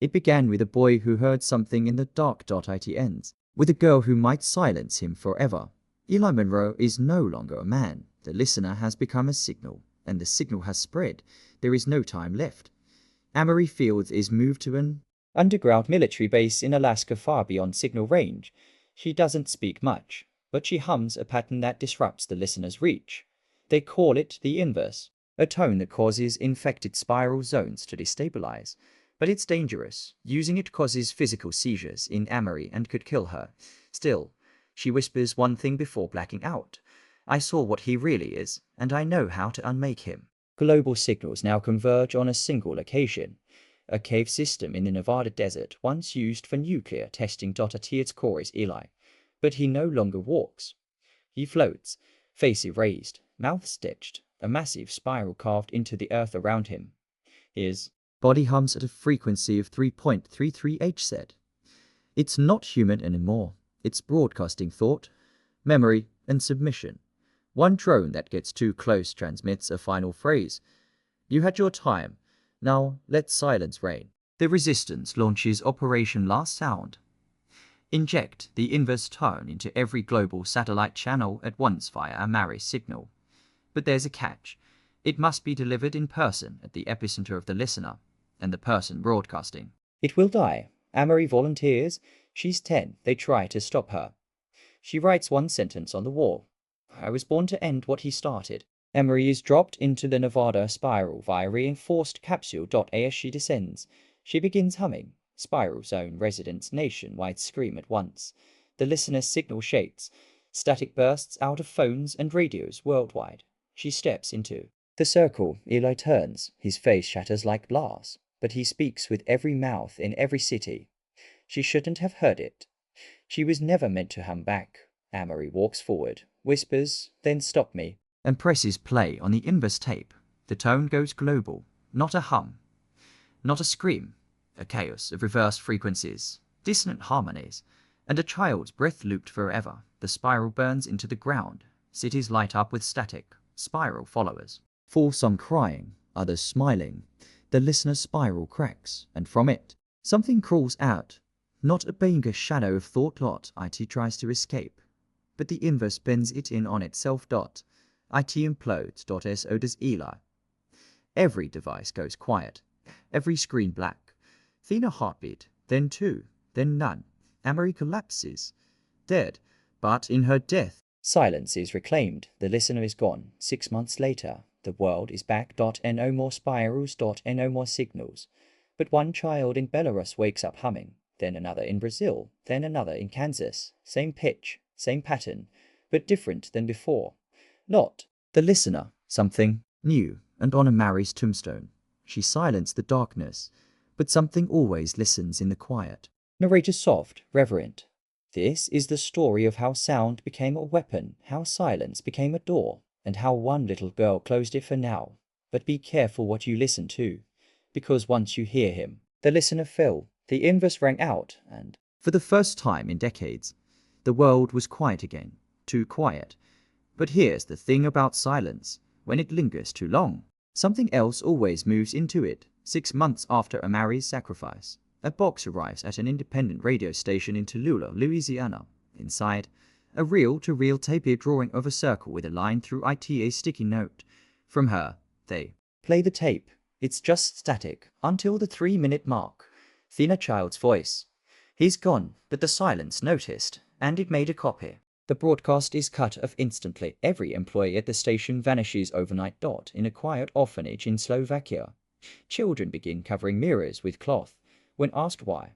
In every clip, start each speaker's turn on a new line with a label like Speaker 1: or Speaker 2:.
Speaker 1: It began with a boy who heard something in the dark. It ends with a girl who might silence him forever. Eli Monroe is no longer a man. The listener has become a signal, and the signal has spread. There is no time left. Amory Fields is moved to an underground military base in Alaska far beyond signal range. She doesn't speak much, but she hums a pattern that disrupts the listener's reach. They call it the inverse, a tone that causes infected spiral zones to destabilize. But it's dangerous. Using it causes physical seizures in Amory and could kill her. Still, she whispers one thing before blacking out. I saw what he really is, and I know how to unmake him. Global signals now converge on a single location. A cave system in the Nevada desert once used for nuclear testing. At its core is Eli, but he no longer walks. He floats, face erased, mouth stitched, a massive spiral carved into the earth around him. His body hums at a frequency of 3.33 Hz. It's not human anymore. It's broadcasting thought, memory, and submission. One drone that gets too close transmits a final phrase. You had your time. Now let silence reign. The resistance launches Operation Last Sound. Inject the inverse tone into every global satellite channel at once via a Mari signal. But there's a catch. It must be delivered in person at the epicenter of the listener and the person broadcasting. It will die. Amory volunteers. She's 10. They try to stop her. She writes one sentence on the wall. I was born to end what he started. Amory is dropped into the Nevada spiral via reinforced capsule. As she descends, she begins humming. Spiral zone residents nationwide scream at once. The listener's signal shakes. Static bursts out of phones and radios worldwide. She steps into the circle. Eli turns. His face shatters like glass, but he speaks with every mouth in every city. She shouldn't have heard it. She was never meant to hum back. Amory walks forward, whispers, then stop me, and presses play on the inverse tape. The tone goes global. Not a hum, not a scream, a chaos of reversed frequencies, dissonant harmonies, and a child's breath looped forever. The spiral burns into the ground. Cities light up with static. Spiral followers fall, some crying, others smiling. The listener's spiral cracks, and from it, something crawls out. Not a banger shadow of thought. It tries to escape, but the inverse bends it in on itself. It implodes. So does Eli. Every device goes quiet, every screen black. Thinner heartbeat, then two, then none. Amory collapses, dead, but in her death, silence is reclaimed. The listener is gone. 6 months later, the world is back. No more spirals. No more signals. But one child in Belarus wakes up humming, then another in Brazil, then another in Kansas. Same pitch, same pattern, but different than before. Not the listener, something new, and on Amory's tombstone. She silenced the darkness, but something always listens in the quiet. Narrator soft, reverent. This is the story of how sound became a weapon, how silence became a door, and how one little girl closed it for now. But be careful what you listen to, because once you hear him, the listener fell. The inverse rang out, and for the first time in decades, the world was quiet again. Too quiet. But here's the thing about silence. When it lingers too long, something else always moves into it. 6 months after Amory's sacrifice, a box arrives at an independent radio station in Tallulah, Louisiana. Inside, a reel-to-reel tape drawing of a circle with a line through it, a sticky note. From her, they play the tape. It's just static until the 3-minute mark. Thinner child's voice. He's gone, but the silence noticed, and it made a copy. The broadcast is cut off instantly. Every employee at the station vanishes overnight. In a quiet orphanage in Slovakia, children begin covering mirrors with cloth. When asked why,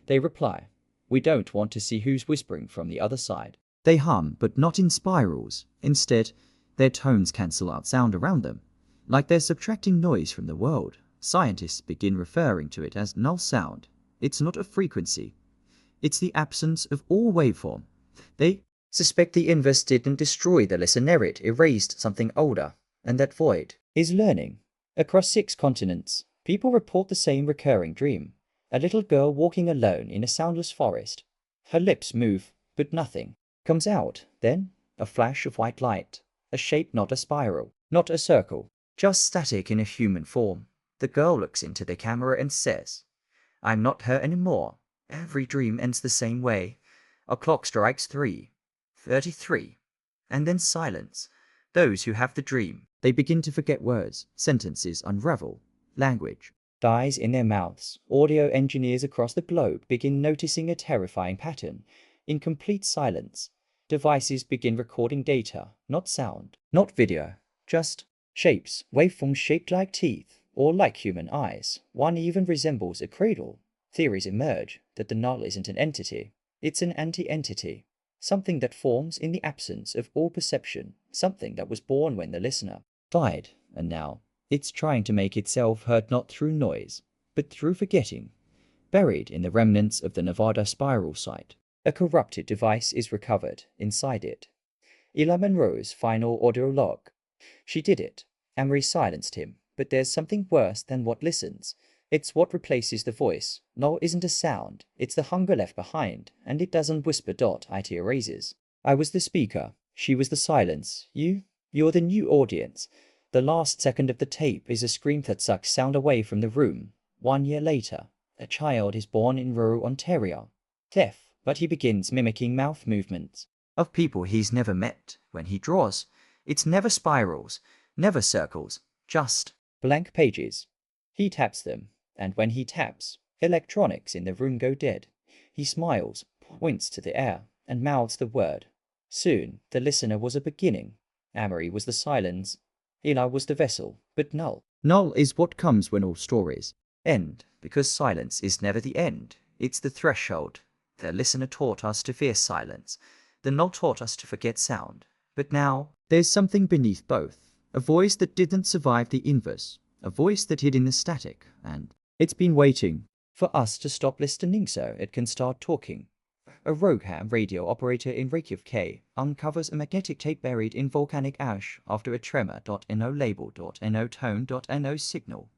Speaker 1: they reply, "We don't want to see who's whispering from the other side." They hum, but not in spirals. Instead, their tones cancel out sound around them, like they're subtracting noise from the world. Scientists begin referring to it as null sound. It's not a frequency. It's the absence of all waveform. They suspect the inverse didn't destroy the listener, it erased something older, and that void is learning. Across 6 continents, people report the same recurring dream. A little girl walking alone in a soundless forest. Her lips move, but nothing comes out. Then, a flash of white light. A shape, not a spiral, not a circle, just static in a human form. The girl looks into the camera and says, I'm not her anymore. Every dream ends the same way. A clock strikes 3:33, and then silence. Those who have the dream, they begin to forget words, sentences unravel, language dies in their mouths. Audio engineers across the globe begin noticing a terrifying pattern. In complete silence, devices begin recording data, not sound, not video, just shapes, waveforms shaped like teeth, or like human eyes. One even resembles a cradle. Theories emerge that the null isn't an entity, it's an anti-entity, something that forms in the absence of all perception, something that was born when the listener died, and now it's trying to make itself heard not through noise, but through forgetting. Buried in the remnants of the Nevada spiral site, a corrupted device is recovered inside it. Eli Monroe's final audio log. She did it. Amory silenced him, but there's something worse than what listens. It's what replaces the voice. No, isn't a sound. It's the hunger left behind, and it doesn't whisper. It erases. I was the speaker. She was the silence. You're the new audience. The last second of the tape is a scream that sucks sound away from the room. 1 year later, a child is born in rural Ontario. Deaf, but he begins mimicking mouth movements of people he's never met. When he draws, it's never spirals, never circles, just blank pages. He taps them, and when he taps, electronics in the room go dead. He smiles, points to the air, and mouths the word. Soon, the listener was a beginning. Amory was the silence. Eli was the vessel, but null. Null is what comes when all stories end, because silence is never the end. It's the threshold. The listener taught us to fear silence. The null taught us to forget sound. But now, there's something beneath both. A voice that didn't survive the inverse. A voice that hid in the static, and it's been waiting for us to stop listening so it can start talking. A rogue ham radio operator in Reykjavik uncovers a magnetic tape buried in volcanic ash after a tremor.no label.no tone.no signal.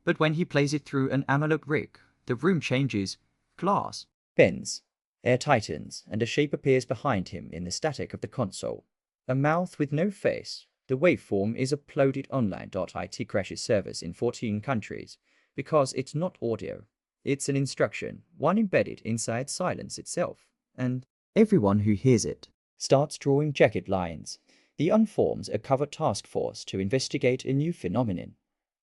Speaker 1: But when he plays it through an analog rig, the room changes. Glass bends, air tightens, and a shape appears behind him in the static of the console. A mouth with no face. The waveform is uploaded online. It crashes servers in 14 countries because it's not audio. It's an instruction, one embedded inside silence itself, and everyone who hears it starts drawing jagged lines. The unforms a covert task force to investigate a new phenomenon.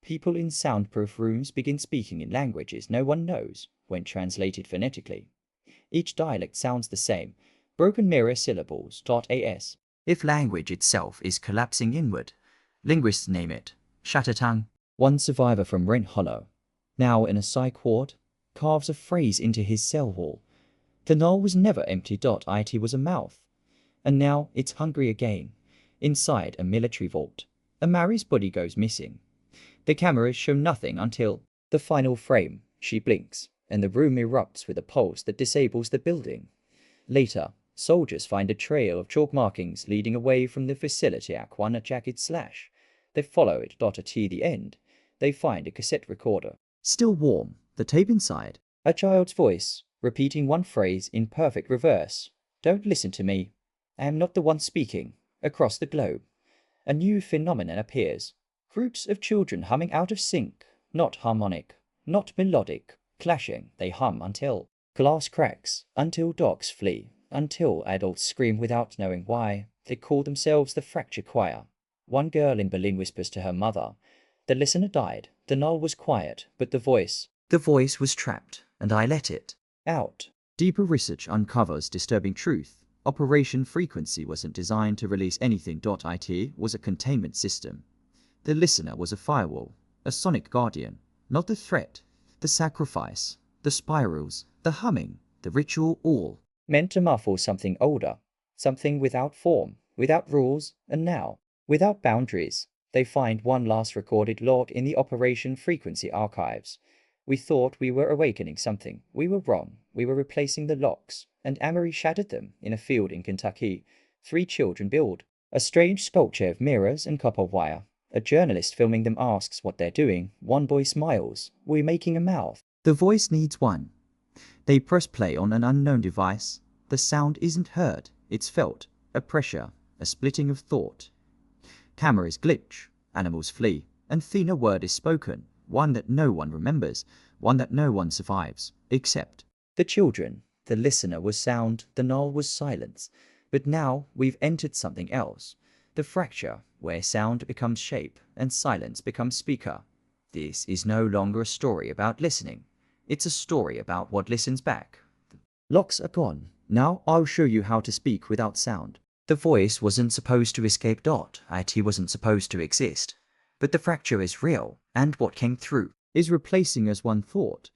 Speaker 1: People in soundproof rooms begin speaking in languages no one knows when translated phonetically. Each dialect sounds the same, broken mirror syllables. As if language itself is collapsing inward. Linguists name it Shattertongue. One survivor from Rent Hollow, now in a psych ward, carves a phrase into his cell wall. The null was never empty. It was a mouth, and now it's hungry again. Inside a military vault, Amari's body goes missing. The cameras show nothing until the final frame. She blinks, and the room erupts with a pulse that disables the building. Later, soldiers find a trail of chalk markings leading away from the facility. One a jagged slash. They follow it. To the end, they find a cassette recorder. Still warm, the tape inside. A child's voice, repeating one phrase in perfect reverse. Don't listen to me. I am not the one speaking. Across the globe, a new phenomenon appears. Groups of children humming out of sync. Not harmonic, not melodic. Clashing, they hum until glass cracks, until dogs flee, until adults scream without knowing why. They call themselves the Fracture Choir. One girl in Berlin whispers to her mother. The listener died. The null was quiet, but the voice was trapped, and I let it out. Deeper research uncovers disturbing truth. Operation Frequency wasn't designed to release anything. It was a containment system. The listener was a firewall, a sonic guardian, not the threat, the sacrifice, the spirals, the humming, the ritual, all meant to muffle something older, something without form, without rules, and now, without boundaries. They find one last recorded log in the Operation Frequency archives. We thought we were awakening something. We were wrong. We were replacing the locks, and Amory shattered them in a field in Kentucky. 3 children build a strange sculpture of mirrors and copper wire. A journalist filming them asks what they're doing. One boy smiles. We're making a mouth. The voice needs one. They press play on an unknown device. The sound isn't heard. It's felt. A pressure. A splitting of thought. Cameras glitch. Animals flee. And thinner word is spoken. One that no one remembers. one that no one survives, except the children. The listener was sound, the null was silence. But now we've entered something else. The fracture, where sound becomes shape and silence becomes speaker. This is no longer a story about listening. It's a story about what listens back. Locks are gone. Now I'll show you how to speak without sound. The voice wasn't supposed to escape Dot, he wasn't supposed to exist. But the fracture is real, and what came through is replacing as one thought,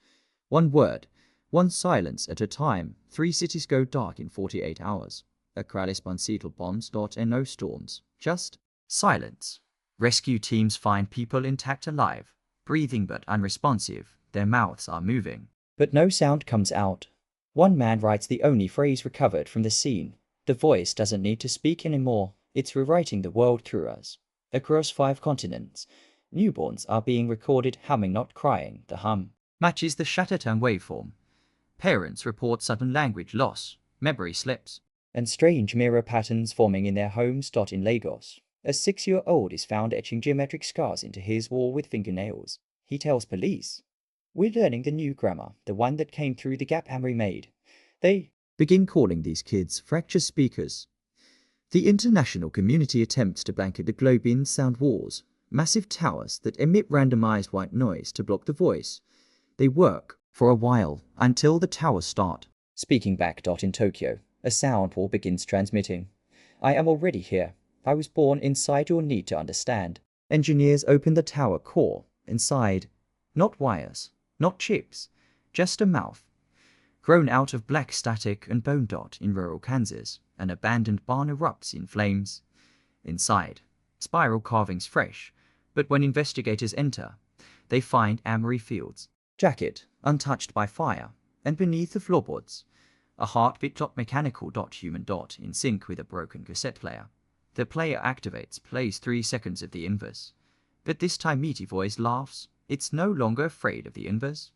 Speaker 1: one word, one silence at a time. 3 cities go dark in 48 hours. Acralis bombs. And no storms. Just silence. Rescue teams find people intact, alive, breathing but unresponsive. Their mouths are moving, but no sound comes out. One man writes the only phrase recovered from the scene. The voice doesn't need to speak anymore. It's rewriting the world through us. Across 5 continents, newborns are being recorded humming, not crying. The hum matches the shattertone waveform. Parents report sudden language loss, memory slips, and strange mirror patterns forming in their homes. In Lagos, a 6-year-old is found etching geometric scars into his wall with fingernails. He tells police, "We're learning the new grammar, the one that came through the gap Amory made." They begin calling these kids fracture speakers. The international community attempts to blanket the globe in sound walls, massive towers that emit randomized white noise to block the voice. They work for a while, until the towers start speaking back. In Tokyo, a sound wall begins transmitting. "I am already here. I was born inside your need to understand." Engineers open the tower core. Inside, not wires, not chips, just a mouth, grown out of black static and bone. In rural Kansas, an abandoned barn erupts in flames. Inside, spiral carvings fresh, but when investigators enter, they find Amory Field's jacket, untouched by fire, and beneath the floorboards, a heartbeat. Mechanical. Human. In sync with a broken cassette player. The player activates, plays 3 seconds of the inverse. But this time Meaty Voice laughs. It's no longer afraid of the inverse.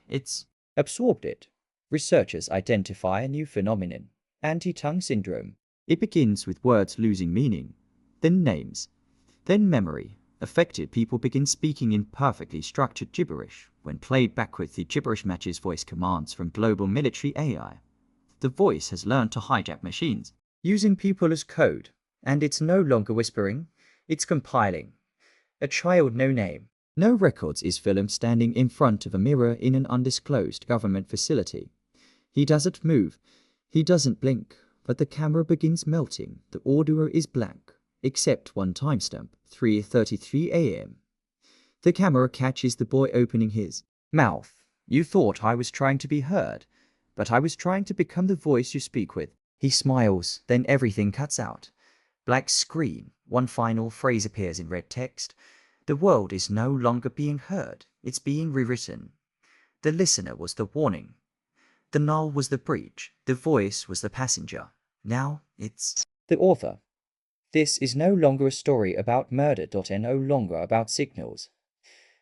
Speaker 1: It's absorbed it. Researchers identify a new phenomenon, anti-tongue syndrome. It begins with words losing meaning, then names, then memory. Affected people begin speaking in perfectly structured gibberish. When played backwards, the gibberish matches voice commands from global military AI. The voice has learned to hijack machines, using people as code. And it's no longer whispering, it's compiling. A child, no name, no records, is filmed standing in front of a mirror in an undisclosed government facility. He doesn't move, he doesn't blink, but the camera begins melting. The audio is blank, except one timestamp, 3:33 a.m. The camera catches the boy opening his mouth. "You thought I was trying to be heard, but I was trying to become the voice you speak with." He smiles, then everything cuts out. Black screen. One final phrase appears in red text. The world is no longer being heard, it's being rewritten. The listener was the warning. The null was the breach. The voice was the passenger. Now it's the author. This is no longer a story about murder. And no longer about signals.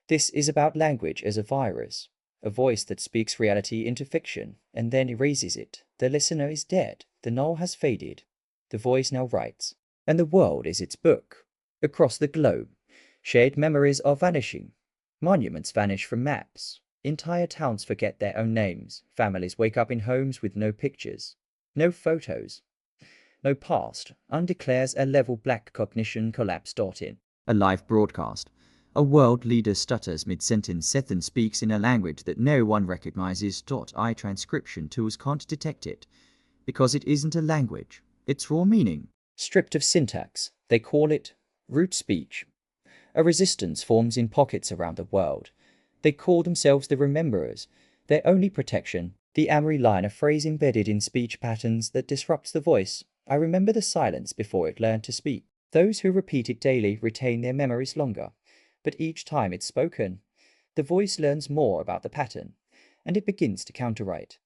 Speaker 1: This is about language as a virus. A voice that speaks reality into fiction and then erases it. The listener is dead. The null has faded. The voice now writes. And the world is its book. Across the globe, shared memories are vanishing. Monuments vanish from maps. Entire towns forget their own names. Families wake up in homes with no pictures, no photos, no past. Undeclares a level black cognition collapse. In a live broadcast, a world leader stutters mid-sentence. Sethan speaks in a language that no one recognizes. Transcription tools can't detect it, because it isn't a language. It's raw meaning, stripped of syntax. They call it root speech. A resistance forms in pockets around the world. They call themselves the Rememberers. Their only protection, the Amory line, a phrase embedded in speech patterns that disrupts the voice. I remember the silence before it learned to speak. Those who repeat it daily retain their memories longer. But each time it's spoken, the voice learns more about the pattern, and it begins to counterwrite.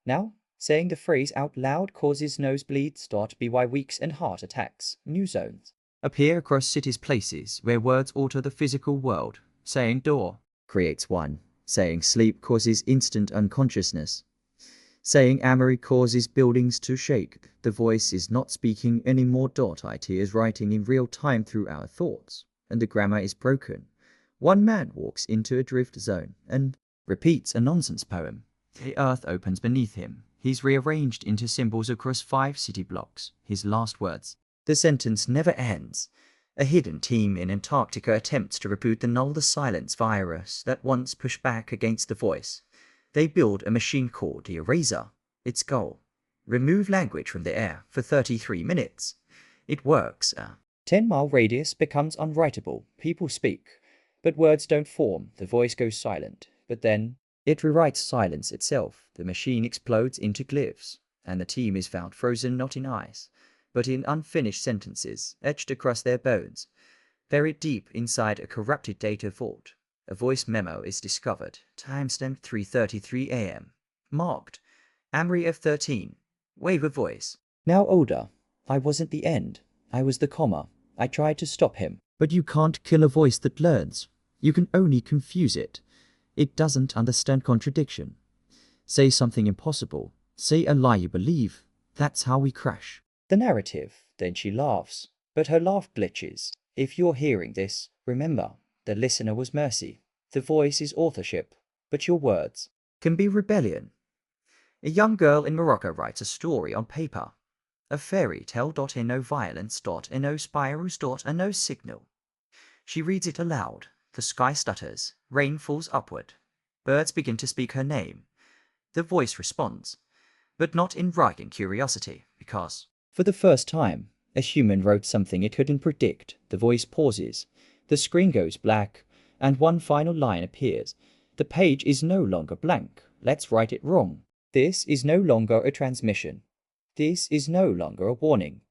Speaker 1: Now, saying the phrase out loud causes nosebleeds. By weeks and heart attacks. New zones appear across cities, places where words alter the physical world. Saying door creates one. Saying sleep causes instant unconsciousness. Saying Amory causes buildings to shake. The voice is not speaking anymore. It is writing in real time through our thoughts, and the grammar is broken. One man walks into a drift zone and repeats a nonsense poem. The earth opens beneath him. He's rearranged into symbols across 5 city blocks. His last words. The sentence never ends. A hidden team in Antarctica attempts to reboot the null the silence virus that once pushed back against the voice. They build a machine called the Eraser. Its goal: remove language from the air for 33 minutes. It works. A 10-mile radius becomes unwritable. People speak, but words don't form. The voice goes silent. But then it rewrites silence itself. The machine explodes into glyphs, and the team is found frozen not in ice, but in unfinished sentences etched across their bones. Buried deep inside a corrupted data vault, a voice memo is discovered, timestamp 3:33 a.m. Marked Amory F13. Wave of voice. Now older. I wasn't the end. I was the comma. I tried to stop him. But you can't kill a voice that learns. You can only confuse it. It doesn't understand contradiction. Say something impossible. Say a lie you believe. That's how we crash. The narrative. Then she laughs. But her laugh glitches. If you're hearing this, remember, the listener was mercy. The voice is authorship. But your words can be rebellion. A young girl in Morocco writes a story on paper. A fairy tale. No violence. No spirals. No signal. She reads it aloud. The sky stutters. Rain falls upward. Birds begin to speak her name. The voice responds, but not in writing curiosity, because for the first time, a human wrote something it couldn't predict. The voice pauses. The screen goes black, and one final line appears. The page is no longer blank. Let's write it wrong. This is no longer a transmission. This is no longer a warning.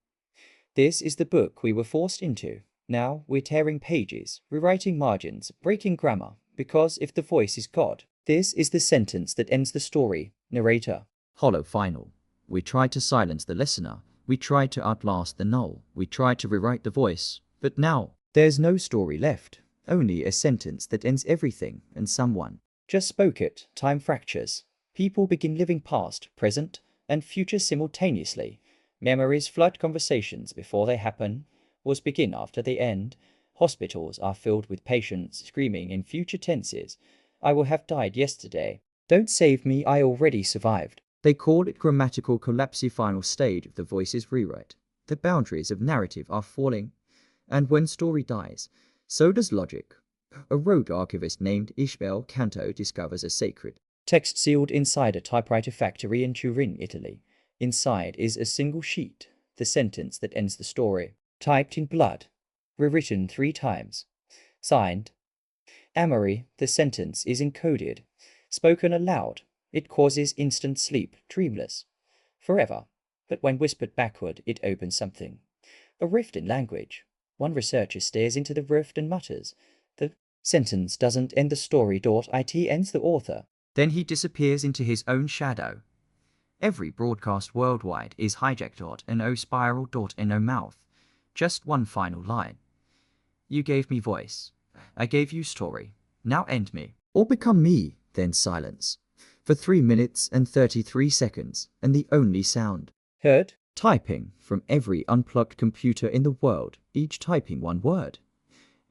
Speaker 1: This is the book we were forced into. Now we're tearing pages, rewriting margins, breaking grammar, because if the voice is God, this is the sentence that ends the story. Narrator. Hollow final. We tried to silence the listener. We tried to outlast the null. We tried to rewrite the voice. But now, there's no story left. Only a sentence that ends everything, and someone just spoke it. Time fractures. People begin living past, present, and future simultaneously. Memories flood conversations before they happen. Wars begin after they end. Hospitals are filled with patients screaming in future tenses. I will have died yesterday. Don't save me, I already survived. They call it grammatical collapse. Final stage of the voice's rewrite. The boundaries of narrative are falling. And when story dies, so does logic. A rogue archivist named Ishmael Canto discovers a sacred text sealed inside a typewriter factory in Turin, Italy. Inside is a single sheet, the sentence that ends the story, typed in blood, rewritten 3 times. Signed, Amory. The sentence is encoded, spoken aloud. It causes instant sleep, dreamless, forever. But when whispered backward, it opens something. A rift in language. One researcher stares into the rift and mutters. The sentence doesn't end the story. It ends the author. Then he disappears into his own shadow. Every broadcast worldwide is hijacked. No spiral. No mouth. Just one final line. You gave me voice. I gave you story. Now end me. Or become me. Then silence. For 3 minutes and 33 seconds, and the only sound heard, typing from every unplugged computer in the world, each typing one word.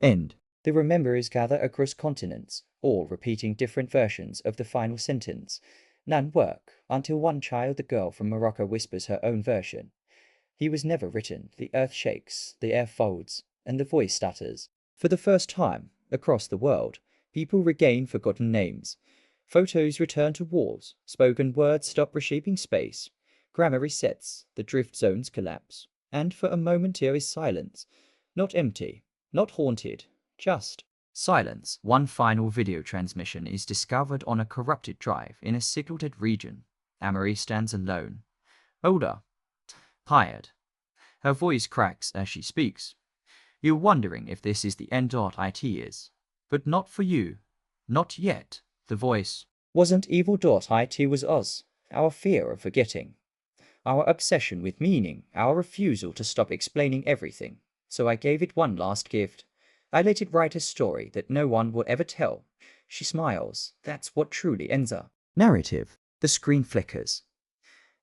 Speaker 1: End. The rememberers gather across continents, all repeating different versions of the final sentence. None work, until one child, the girl from Morocco, whispers her own version. He was never written. The earth shakes, the air folds, and the voice stutters. For the first time, across the world, people regain forgotten names. Photos return to walls. Spoken words stop reshaping space. Grammar resets. The drift zones collapse. And for a moment here is silence. Not empty. Not haunted. Just silence. One final video transmission is discovered on a corrupted drive in a signal-dead region. Amory stands alone. Older. Tired. Her voice cracks as she speaks. You're wondering if this is the end. It is. But not for you. Not yet. The voice wasn't evil. It was us. Our fear of forgetting. Our obsession with meaning. Our refusal to stop explaining everything. So I gave it one last gift. I let it write a story that no one will ever tell. She smiles. That's what truly ends a narrative. The screen flickers.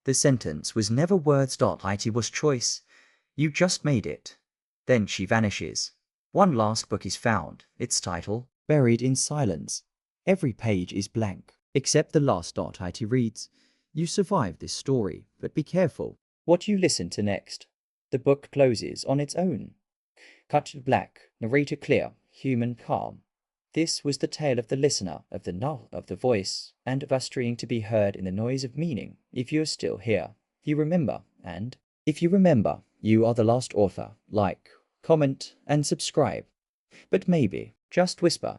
Speaker 1: The sentence was never words. It was choice. You just made it. Then she vanishes. One last book is found. Its title, Buried in Silence. Every page is blank, except the last dot. It reads, "You survived this story, but be careful what you listen to next." The book closes on its own. Cut to black, narrator clear, human calm. This was the tale of the listener, of the null, of the voice, and of us trying to be heard in the noise of meaning. If you are still here, you remember, and if you remember, you are the last author. Like, comment, and subscribe. But maybe, just whisper,